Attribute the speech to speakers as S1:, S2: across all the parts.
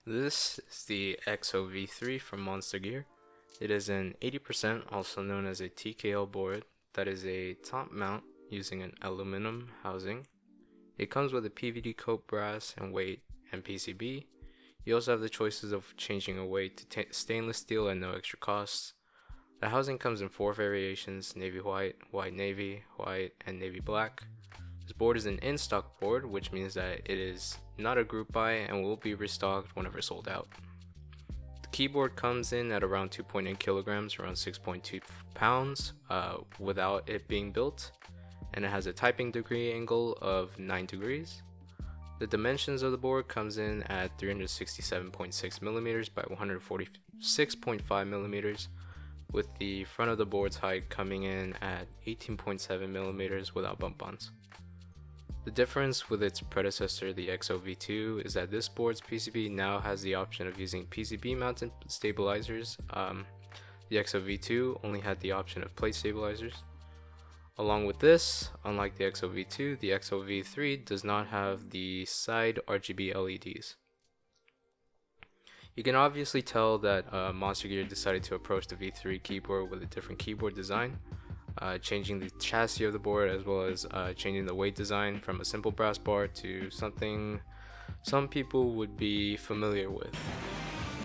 S1: This is the XO V3 from Monstargear. It is an 80%, also known as a TKL board, that is a top mount using an aluminum housing. It comes with a PVD coat brass and weight and PCB. You also have the choices of changing a weight to stainless steel at no extra costs. The housing comes in 4 variations: navy white, white navy, white, and navy black. This board is an in-stock board, which means that it is not a group buy and will be restocked whenever sold out. The keyboard comes in at around 2.8 kilograms, around 6.2 pounds, without it being built, and it has a typing degree angle of 9 degrees. The dimensions of the board comes in at 367.6 millimeters by 146.5 millimeters, with the front of the board's height coming in at 18.7 millimeters without bump-ons. The difference with its predecessor, the XO V2, is that this board's PCB now has the option of using PCB mounted stabilizers. The XO V2 only had the option of plate stabilizers. Along with this, unlike the XO V2, the XO V3 does not have the side RGB LEDs. You can obviously tell that Monstargear decided to approach the V3 keyboard with a different keyboard design, changing the chassis of the board as well as changing the weight design from a simple brass bar to something some people would be familiar with.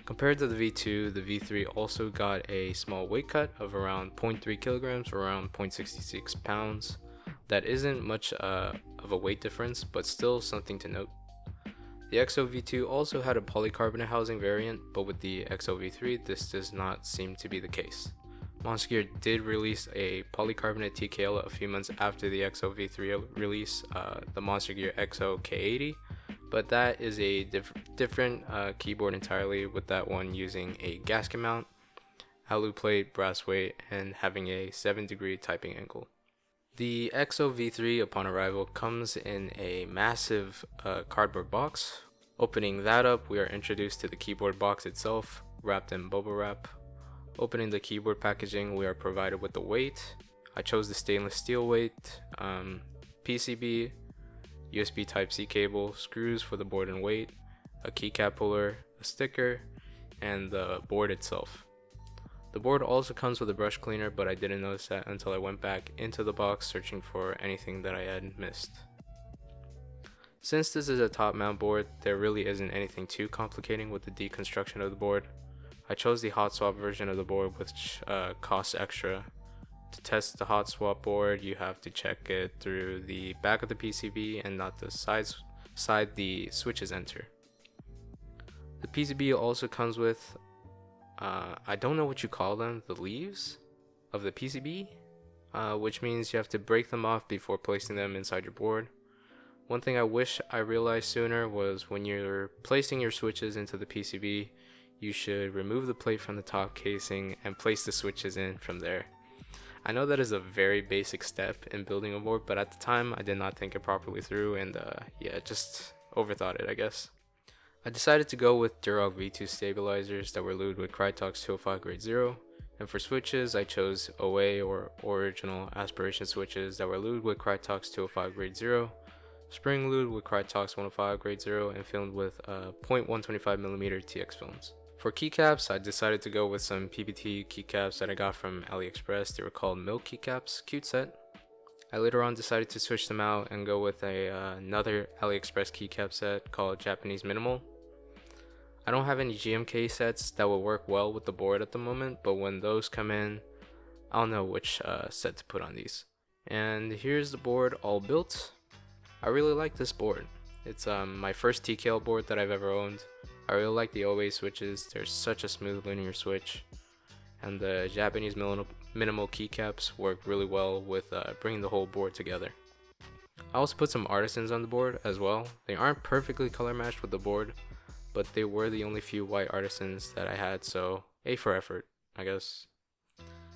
S1: Compared to the V2, the V3 also got a small weight cut of around 0.3 kilograms or around 0.66 pounds. That isn't much of a weight difference, but still something to note. The XO V2 also had a polycarbonate housing variant, but with the XO V3 this does not seem to be the case. Monstargear did release a polycarbonate TKL a few months after the XO V3 release, the Monstargear XO K80, but that is a different keyboard entirely, with that one using a gasket mount, alu plate, brass weight, and having a 7-degree typing angle. The XO V3 upon arrival comes in a massive cardboard box. Opening that up, we are introduced to the keyboard box itself, wrapped in bubble wrap. Opening the keyboard packaging, we are provided with the weight. I chose the stainless steel weight, PCB, USB Type-C cable, screws for the board and weight, a keycap puller, a sticker, and the board itself. The board also comes with a brush cleaner, but I didn't notice that until I went back into the box searching for anything that I had missed. Since this is a top mount board, there really isn't anything too complicating with the deconstruction of the board. I chose the hot swap version of the board, which costs extra. To test the hot swap board, you have to check it through the back of the PCB and not the side the switches enter. The PCB also comes with I don't know what you call them, the leaves of the PCB, which means you have to break them off before placing them inside your board. One thing I wish I realized sooner was when you're placing your switches into the PCB, you should remove the plate from the top casing and place the switches in from there. I know that is a very basic step in building a board, but at the time I did not think it properly through, and yeah, just overthought it, I guess. I decided to go with Duroc V2 stabilizers that were lubed with Krytox 205 grade 0, and for switches I chose OA or original aspiration switches that were lubed with Krytox 205 grade 0, spring lubed with Krytox 105 grade 0, and filmed with 0.125mm TX films. For keycaps, I decided to go with some PBT keycaps that I got from AliExpress. They were called Milk Keycaps, cute set. I later on decided to switch them out and go with another AliExpress keycap set called Japanese Minimal. I don't have any GMK sets that will work well with the board at the moment, but when those come in, I'll know which set to put on these. And here's the board all built. I really like this board. It's my first TKL board that I've ever owned. I really like the OA switches. They're such a smooth linear switch. And the Japanese minimal keycaps work really well with bringing the whole board together. I also put some artisans on the board as well. They aren't perfectly color matched with the board, but they were the only few white artisans that I had, so A for effort, I guess.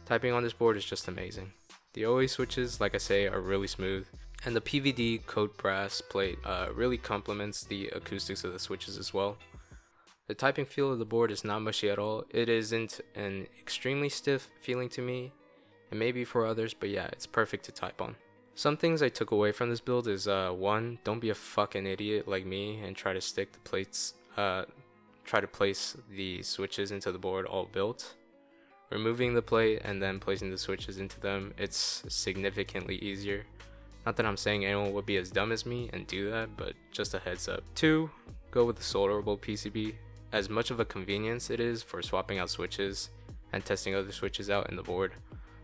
S1: Typing on this board is just amazing. The OA switches, like I say, are really smooth, and the PVD coat brass plate really complements the acoustics of the switches as well. The typing feel of the board is not mushy at all. It isn't an extremely stiff feeling to me, and maybe for others, but yeah, it's perfect to type on. Some things I took away from this build is 1, don't be a fucking idiot like me and try to stick the plates try to place the switches into the board all built. Removing the plate and then placing the switches into them, it's significantly easier. Not that I'm saying anyone would be as dumb as me and do that, but just a heads up. 2. Go with the solderable PCB. As much of a convenience it is for swapping out switches and testing other switches out in the board,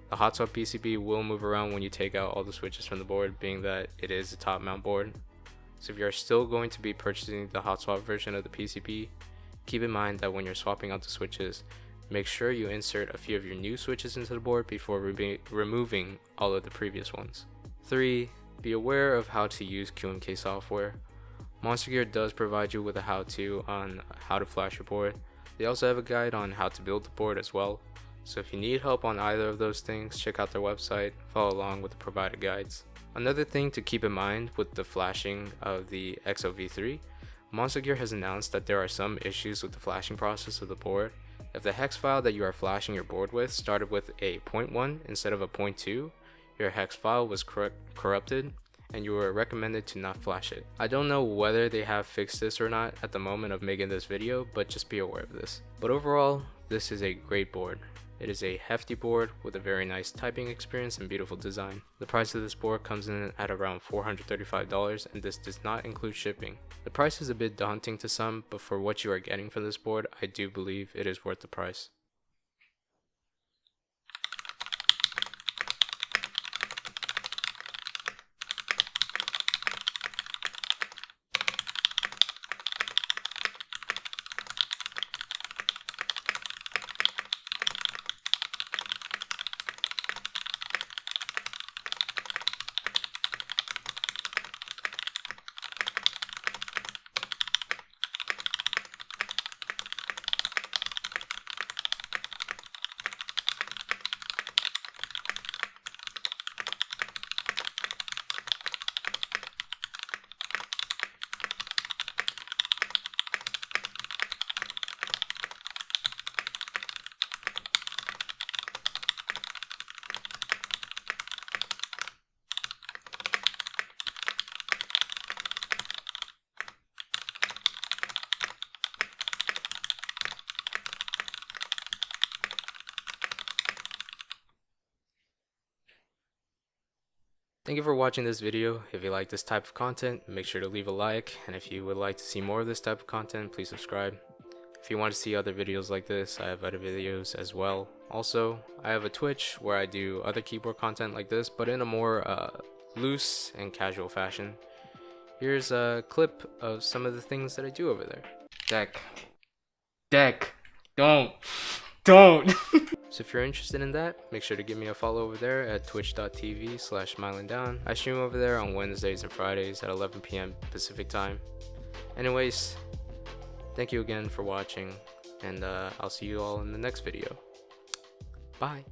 S1: the hot swap PCB will move around when you take out all the switches from the board, being that it is a top mount board. So if you're still going to be purchasing the hot swap version of the PCB, keep in mind that when you're swapping out the switches, make sure you insert a few of your new switches into the board before removing all of the previous ones. 3. Be aware of how to use QMK software. Monstargear does provide you with a how-to on how to flash your board. They also have a guide on how to build the board as well. So if you need help on either of those things, check out their website, follow along with the provided guides. Another thing to keep in mind with the flashing of the XO V3, Monstargear has announced that there are some issues with the flashing process of the board. If the hex file that you are flashing your board with started with a 0.1 instead of a 0.2, your hex file was corrupted and you were recommended to not flash it. I don't know whether they have fixed this or not at the moment of making this video, but just be aware of this. But overall, this is a great board. It is a hefty board with a very nice typing experience and beautiful design. The price of this board comes in at around $435, and this does not include shipping. The price is a bit daunting to some, but for what you are getting for this board, I do believe it is worth the price. Thank you for watching this video. If you like this type of content, make sure to leave a like, and if you would like to see more of this type of content, please subscribe. If you want to see other videos like this, I have other videos as well. Also, I have a Twitch where I do other keyboard content like this, but in a more loose and casual fashion. Here's a clip of some of the things that I do over there. Deck, don't. So if you're interested in that, make sure to give me a follow over there at twitch.tv/smilindown. I stream over there on Wednesdays and Fridays at 11 PM Pacific time. Anyways, thank you again for watching, and I'll see you all in the next video. Bye.